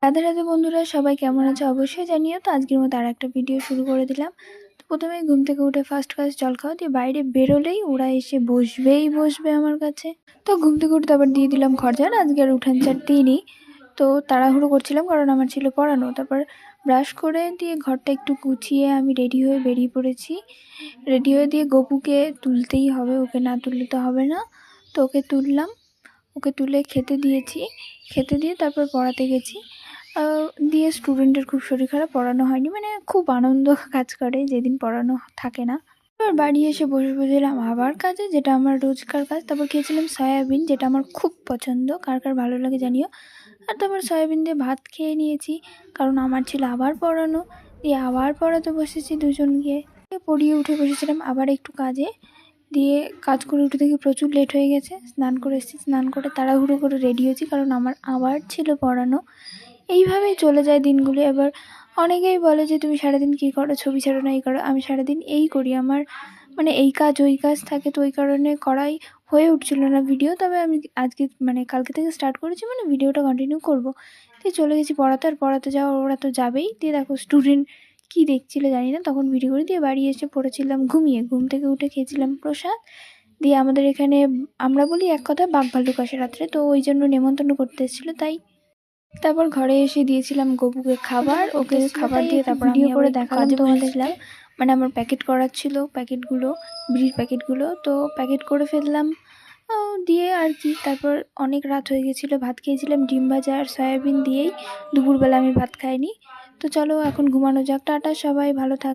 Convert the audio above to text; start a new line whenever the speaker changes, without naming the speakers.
রাধে রাধে বন্ধুরা, সবাই কেমন আছে অবশ্যই জানিও। তো আজকের মতো আর একটা ভিডিও শুরু করে দিলাম। তো প্রথমে ঘুম থেকে উঠে ফার্স্ট কাজ জল খাওয়া, দিয়ে বাইরে বেরোলেই ওরা এসে বসবে আমার কাছে। তো ঘুম থেকে উঠে তারপর দিয়ে দিলাম ঘর ঝাড়। আজকে আর উঠান ঝাড় দিইনি, তো তাড়াহুড়ো করছিলাম কারণ আমার ছিল পড়ানো। তারপর ব্রাশ করে দিয়ে ঘরটা একটু গুছিয়ে আমি রেডি হয়ে বেরিয়ে পড়েছি। রেডি হয়ে দিয়ে গপুকে তুলতেই হবে, ওকে না তুললে তো হবে না। তো ওকে তুললাম, ওকে তুলে খেতে দিয়েছি। খেতে দিয়ে তারপর পড়াতে গেছি। দিয়ে স্টুডেন্টের খুব শরীর খারাপ, পড়ানো হয়নি। মানে খুব আনন্দ কাজ করে যেদিন পড়ানো থাকে না। এবার বাড়ি এসে বসেছিলাম আবার কাজে, যেটা আমার রোজকার কাজ। তারপর খেয়েছিলাম সয়াবিন, যেটা আমার খুব পছন্দ, কার কার ভালো লাগে জানিও। আর তারপর সয়াবিন দিয়ে ভাত খেয়ে নিয়েছি, কারণ আমার ছিল আবার পড়ানো। দিয়ে আবার পড়াতে বসেছি দুজনকে। পড়িয়ে উঠে বসেছিলাম আবার একটু কাজে। দিয়ে কাজ করে উঠে দেখি প্রচুর লেট হয়ে গেছে। স্নান করে এসেছি, স্নান করে তাড়াহুড়ো করে রেডি হয়েছি, কারণ আমার আবার ছিল পড়ানো। এইভাবেই চলে যায় দিনগুলো। এবার অনেকেই বলে যে তুমি সারাদিন কী করো, ছবি ছাড়ো না, এই করো। আমি সারাদিন এই করি, আমার মানে এই কাজ ওই কাজ থাকে, তো ওই কারণে করাই হয়ে উঠছিল না ভিডিও। তবে আমি আজকে মানে কালকে থেকে স্টার্ট করেছি, মানে ভিডিওটা কন্টিনিউ করব। দিয়ে চলে গেছি পড়াতে। আর পড়াতে যাওয়া ওরা তো যাবেই। দিয়ে দেখো স্টুডেন্ট কী দেখছিল জানি না, তখন ভিডিও করে দিয়ে বাড়ি এসে পড়েছিলাম ঘুমিয়ে। ঘুম থেকে উঠে খেয়েছিলাম প্রসাদ। দিয়ে আমাদের এখানে আমরা বলি এক কথা বাঘ ভাল্লুক আসে রাত্রে, তো ওই জন্য নেমন্তন্ন করতে এসেছিলো, তাই। তারপর ঘরে এসে দিয়েছিলাম গপুকে খাবার, ওকে খাবার দিয়ে তারপর ভিডিও করে দেখালাম তোমাদেরকে। মানে আমার প্যাকেট করার ছিল, প্যাকেটগুলো বিড়ির প্যাকেটগুলো, তো প্যাকেট করে ফেললাম। দিয়ে আর কি, তারপর অনেক রাত হয়ে গেছিলো। ভাত খেয়েছিলাম ডিম ভাজা আর সয়াবিন দিয়েই। দুপুরবেলা আমি ভাত খাইনি। তো চলো এখন ঘুমানো যাক। টাটা, সবাই ভালো থাক।